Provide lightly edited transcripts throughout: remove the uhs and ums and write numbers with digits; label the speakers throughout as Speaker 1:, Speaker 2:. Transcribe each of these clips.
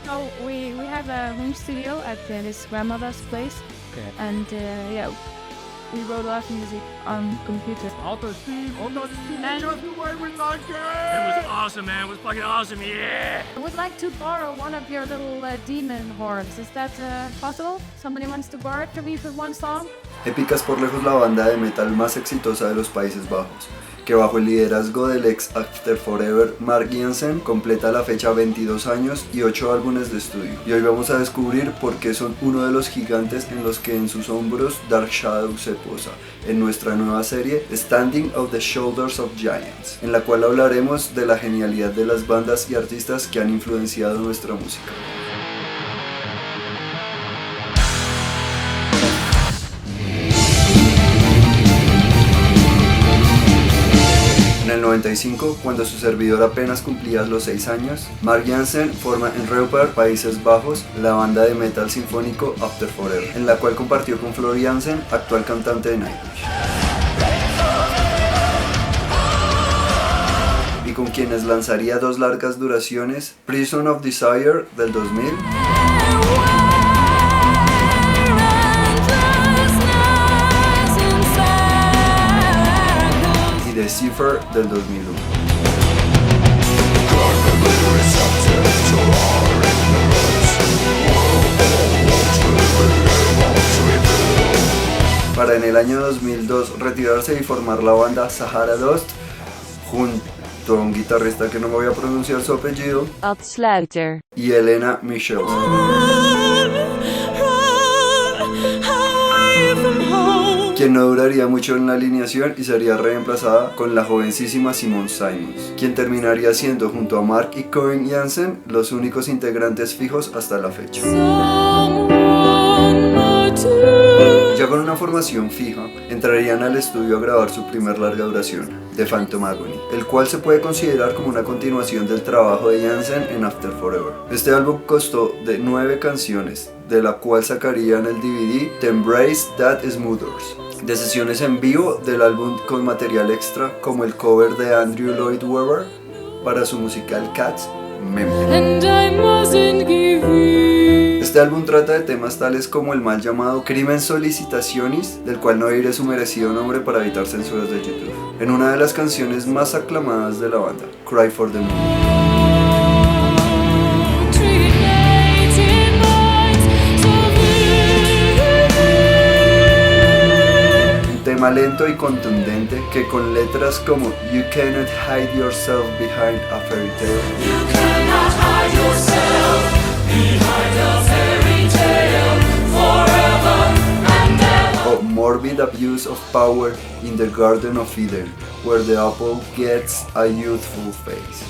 Speaker 1: So we have a home studio at his grandmother's place,
Speaker 2: Okay.
Speaker 1: and yeah, we wrote a lot of music on computer.
Speaker 2: It was awesome, man. It was fucking awesome, yeah!
Speaker 1: I would like to borrow one of your little demon horns. Is that possible? Somebody wants to borrow it from me for one song?
Speaker 3: Épica es por lejos la banda de metal más exitosa de los Países Bajos, que bajo el liderazgo del ex After Forever Mark Jansen completa a la fecha 22 años y 8 álbumes de estudio. Y hoy vamos a descubrir por qué son uno de los gigantes en los que en sus hombros Dark Shadow se posa, en nuestra nueva serie Standing on the Shoulders of Giants, en la cual hablaremos de la genialidad de las bandas y artistas que han influenciado nuestra música. En el 95, cuando su servidor apenas cumplía los 6 años, Mark Jansen forma en Reupar, Países Bajos, la banda de metal sinfónico After Forever, en la cual compartió con Floor Jansen, actual cantante de Nightwish, y con quienes lanzaría 2 largas duraciones, Prison of Desire del 2000 y The Cipher del 2001. Para en el año 2002 retirarse y formar la banda Sahara Dust junto a un guitarrista que no me voy a pronunciar su apellido,
Speaker 4: Ad Sluiter
Speaker 3: y Elena Michels, quien no duraría mucho en la alineación y sería reemplazada con la jovencísima Simone Simons, quien terminaría siendo junto a Mark y Corinne Jansen los únicos integrantes fijos hasta la fecha. Ya con una formación fija, entrarían al estudio a grabar su primer larga duración, The Phantom Agony, el cual se puede considerar como una continuación del trabajo de Jansen en After Forever. Este álbum constó de 9 canciones, de la cual sacarían el DVD The Embrace That Smothers, de sesiones en vivo del álbum con material extra como el cover de Andrew Lloyd Webber para su musical Cats, Memory. Este álbum trata de temas tales como el mal llamado Crimen Solicitationis, del cual no diré su merecido nombre para evitar censuras de YouTube, en una de las canciones más aclamadas de la banda, Cry for the Moon. Tema lento y contundente que con letras como You cannot hide yourself behind a fairy tale,
Speaker 5: You cannot hide yourself behind a fairy tale forever and ever.
Speaker 3: o Morbid Abuse of Power in the Garden of Eden, where the apple gets a youthful face,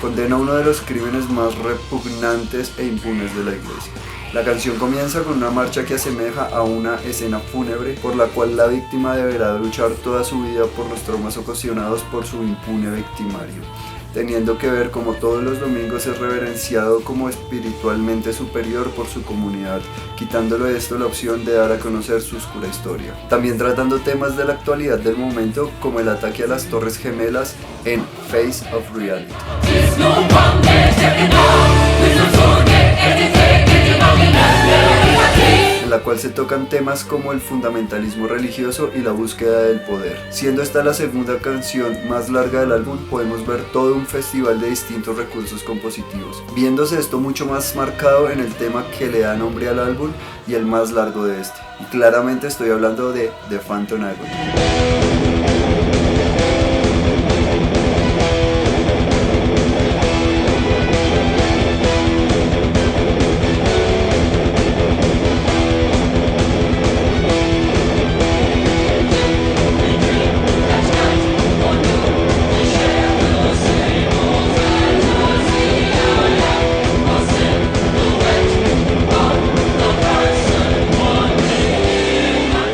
Speaker 3: condena uno de los crímenes más repugnantes e impunes de la iglesia. La canción comienza con una marcha que asemeja a una escena fúnebre por la cual la víctima deberá luchar toda su vida por los traumas ocasionados por su impune victimario, teniendo que ver como todos los domingos es reverenciado como espiritualmente superior por su comunidad, quitándole esto la opción de dar a conocer su oscura historia. También tratando temas de la actualidad del momento como el ataque a las Torres Gemelas en Face of Reality, en la cual se tocan temas como el fundamentalismo religioso y la búsqueda del poder. Siendo esta la segunda canción más larga del álbum, podemos ver todo un festival de distintos recursos compositivos, viéndose esto mucho más marcado en el tema que le da nombre al álbum y el más largo de este. Y claramente estoy hablando de The Phantom Agony.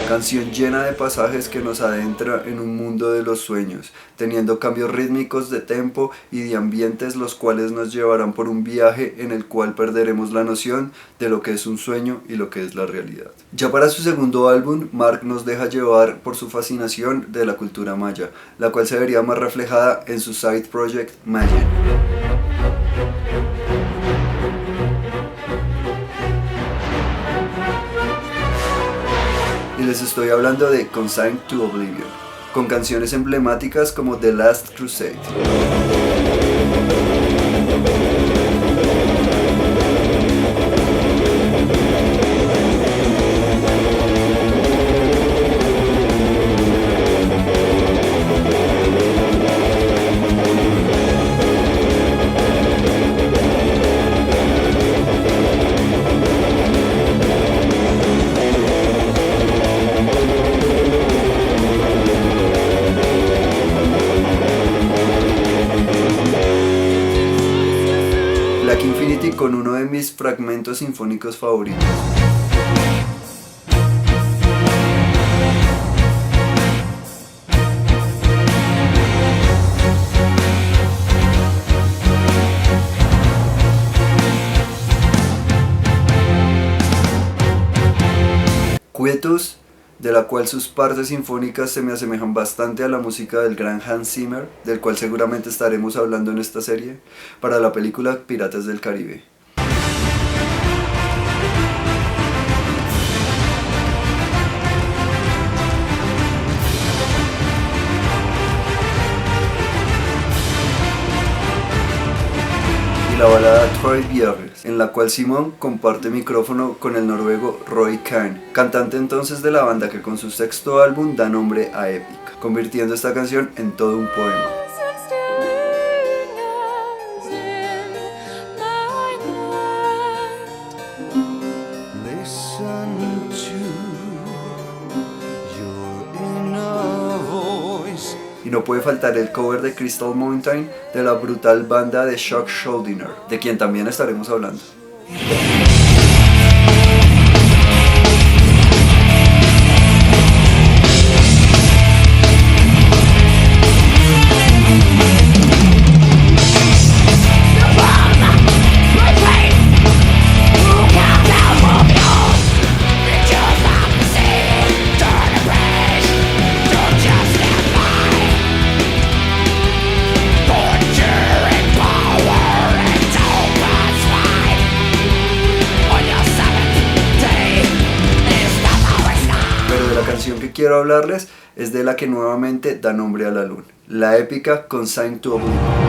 Speaker 3: Canción llena de pasajes que nos adentra en un mundo de los sueños, teniendo cambios rítmicos de tempo y de ambientes los cuales nos llevarán por un viaje en el cual perderemos la noción de lo que es un sueño y lo que es la realidad. Ya para su segundo álbum, Mark nos deja llevar por su fascinación de la cultura maya, la cual se vería más reflejada en su side project Mayen. Y les estoy hablando de Consigned to Oblivion, con canciones emblemáticas como The Last Crusade. Black Infinity con uno de mis fragmentos sinfónicos favoritos. Quietus, de la cual sus partes sinfónicas se me asemejan bastante a la música del gran Hans Zimmer, del cual seguramente estaremos hablando en esta serie, para la película Piratas del Caribe. La balada Troy Bjerres, en la cual Simon comparte micrófono con el noruego Roy Kern, cantante entonces de la banda que con su sexto álbum da nombre a Epica, convirtiendo esta canción en todo un poema. Y no puede faltar el cover de Crystal Mountain de la brutal banda de Chuck Schuldiner, de quien también estaremos hablando. Que quiero hablarles es de la que nuevamente da nombre al álbum, la épica Consigned to Oblivion.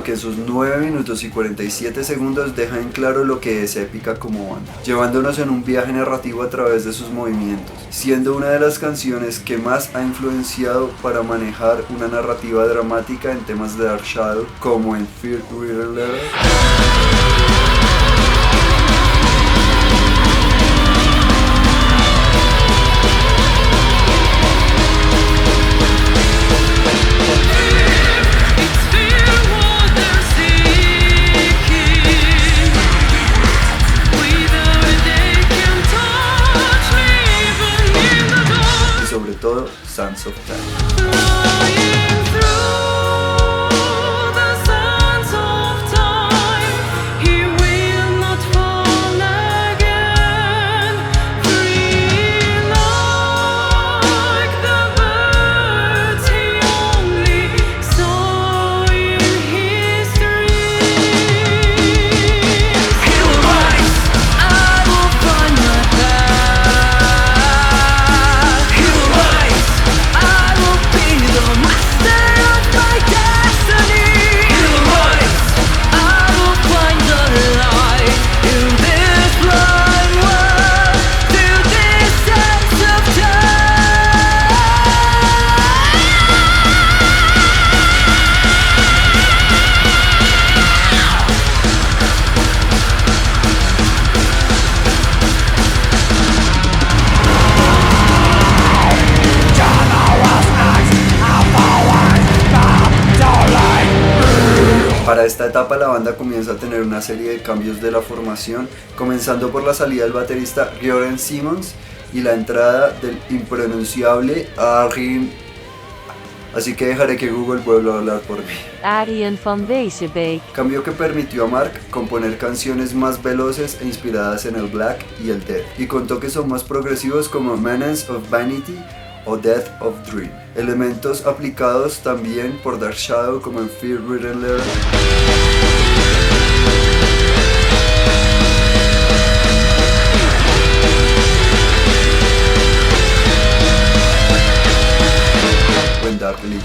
Speaker 3: Que en sus 9 minutos y 47 segundos deja en claro lo que es épica como banda, llevándonos en un viaje narrativo a través de sus movimientos, siendo una de las canciones que más ha influenciado para manejar una narrativa dramática en temas de Dark Shadow, como en Fear Reader Letter. Todo Sands of Time.
Speaker 5: Master
Speaker 3: Para esta etapa la banda comienza a tener una serie de cambios de la formación, comenzando por la salida del baterista Gordon Simmons y la entrada del impronunciable Arjen. Así que dejaré que Google vuelva a hablar por mí.
Speaker 4: Arjen van Wezenbeek.
Speaker 3: Cambio que permitió a Mark componer canciones más veloces e inspiradas en el black y el death, y con toques son más progresivos como Menace of Vanity o Death of Dream. Elementos aplicados también por Dark Shadow como en Fear Ridden Letter. Dark Legion.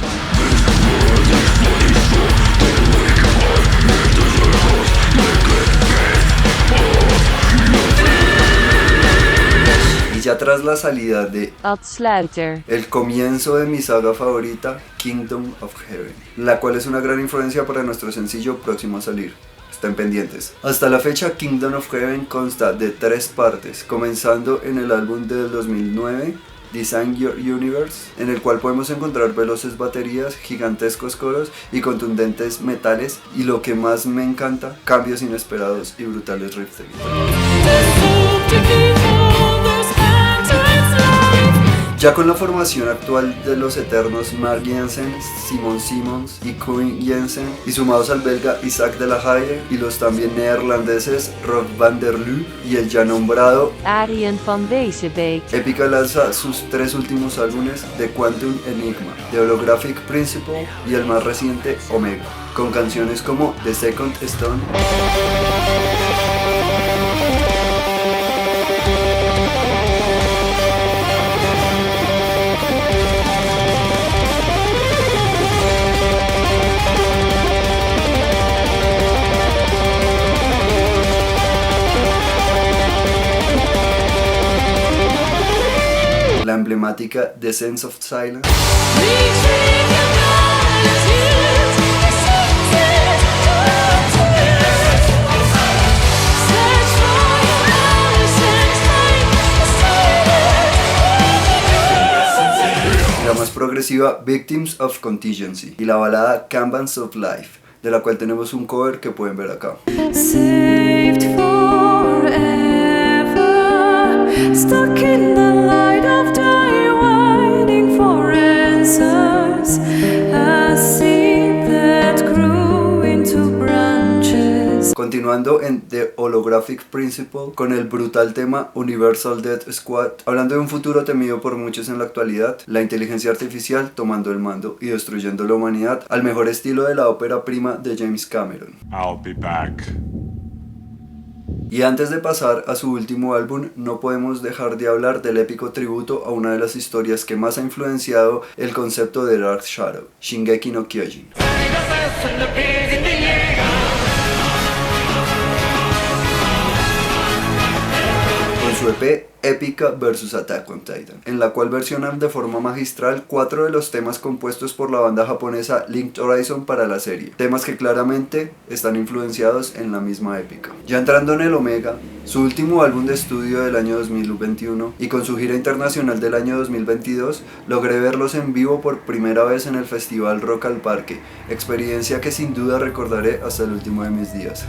Speaker 3: Y ya tras la salida de
Speaker 4: Ad Sluiter.
Speaker 3: el comienzo de mi saga favorita, Kingdom of Heaven, la cual es una gran influencia para nuestro sencillo próximo a salir. Estén pendientes. Hasta la fecha, Kingdom of Heaven consta de 3 partes, comenzando en el álbum del 2009, Design Your Universe, en el cual podemos encontrar veloces baterías, gigantescos coros y contundentes metales, y lo que más me encanta, cambios inesperados y brutales riffs de guitarra. Ya con la formación actual de los eternos Mark Jensen, Simon Simmons y Koen Jensen, y sumados al belga Isaac de la Haye y los también neerlandeses Rob van der Loo y el ya nombrado
Speaker 4: Arjen van Wezenbeek.
Speaker 3: Epica lanza sus 3 últimos álbumes, The Quantum Enigma, The Holographic Principle y el más reciente Omega, con canciones como The Second Stone, la emblemática The Sense of Silence, la más progresiva Victims of Contingency y la balada Canvas of Life, de la cual tenemos un cover que pueden ver acá.
Speaker 6: Saved forever, stuck in the light of day, waiting for answers. A seed that grew into branches.
Speaker 3: Continuando en The Holographic Principle con el brutal tema Universal Death Squad, hablando de un futuro temido por muchos en la actualidad, la inteligencia artificial tomando el mando y destruyendo la humanidad al mejor estilo de la ópera prima de James Cameron.
Speaker 7: I'll be back.
Speaker 3: Y antes de pasar a su último álbum, no podemos dejar de hablar del épico tributo a una de las historias que más ha influenciado el concepto de Dark Shadow, Shingeki no Kyojin. Con su EP Épica vs Attack on Titan, en la cual versionan de forma magistral 4 de los temas compuestos por la banda japonesa Linked Horizon para la serie, temas que claramente están influenciados en la misma épica. Ya entrando en el Omega, su último álbum de estudio del año 2021 y con su gira internacional del año 2022, logré verlos en vivo por primera vez en el festival Rock al Parque, experiencia que sin duda recordaré hasta el último de mis días.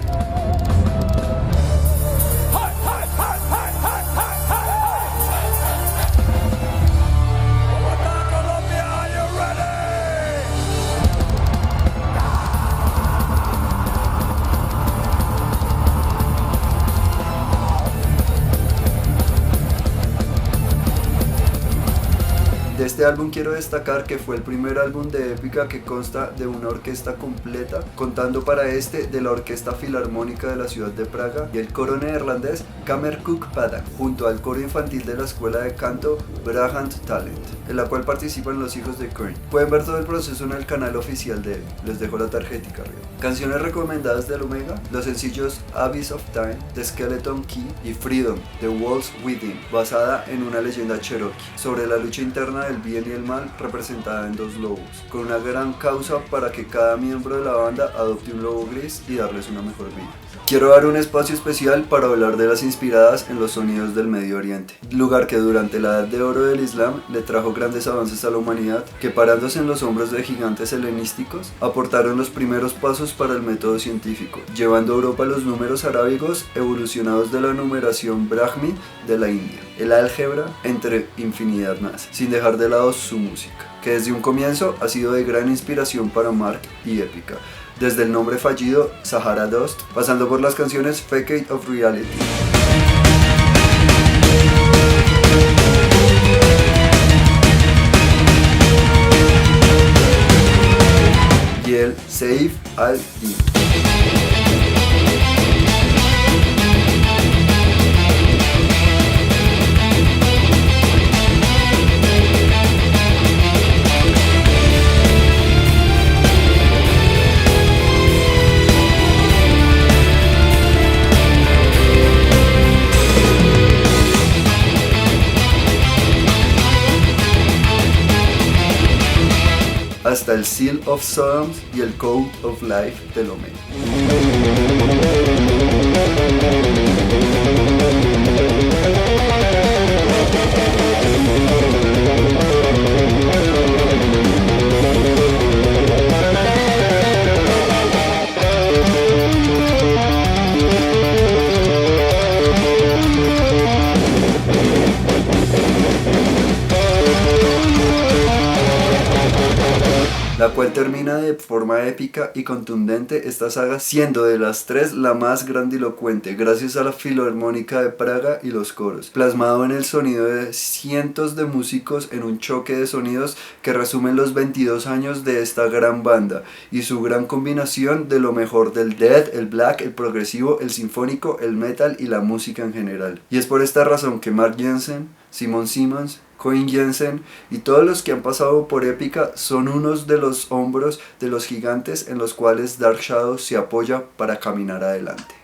Speaker 3: De este álbum quiero destacar que fue el primer álbum de Épica que consta de una orquesta completa, contando para este de la Orquesta Filarmónica de la ciudad de Praga y el coro neerlandés Kammerkookpadak, junto al coro infantil de la escuela de canto Brahant Talent, en la cual participan los hijos de Kern. Pueden ver todo el proceso en el canal oficial de él, les dejo la tarjetica arriba. Canciones recomendadas del Omega, los sencillos Abyss of Time, The Skeleton Key y Freedom, The Walls Within, basada en una leyenda cherokee, sobre la lucha interna del bien y el mal representada en 2 lobos, con una gran causa para que cada miembro de la banda adopte un lobo gris y darles una mejor vida. Quiero dar un espacio especial para hablar de las inspiradas en los sonidos del Medio Oriente, lugar que durante la Edad de Oro del Islam le trajo grandes avances a la humanidad, que parándose en los hombros de gigantes helenísticos, aportaron los primeros pasos para el método científico, llevando a Europa los números arábigos evolucionados de la numeración Brahmi de la India, el álgebra, entre infinidad más, sin dejar de lado su música, que desde un comienzo ha sido de gran inspiración para Mark y Epica, desde el nombre fallido Sahara Dust, pasando por las canciones Facade of Reality y el Saif al-Din. Hasta el Seal of Psalms y el Code of Life de Lomé. La cual termina de forma épica y contundente esta saga, siendo de las tres la más grandilocuente gracias a la Filarmónica de Praga y los coros, plasmado en el sonido de cientos de músicos en un choque de sonidos que resumen los 22 años de esta gran banda y su gran combinación de lo mejor del death, el black, el progresivo, el sinfónico, el metal y la música en general. Y es por esta razón que Mark Jansen, Simon Simmons, Colin Jensen y todos los que han pasado por Epica son unos de los hombros de los gigantes en los cuales Dark Shadow se apoya para caminar adelante.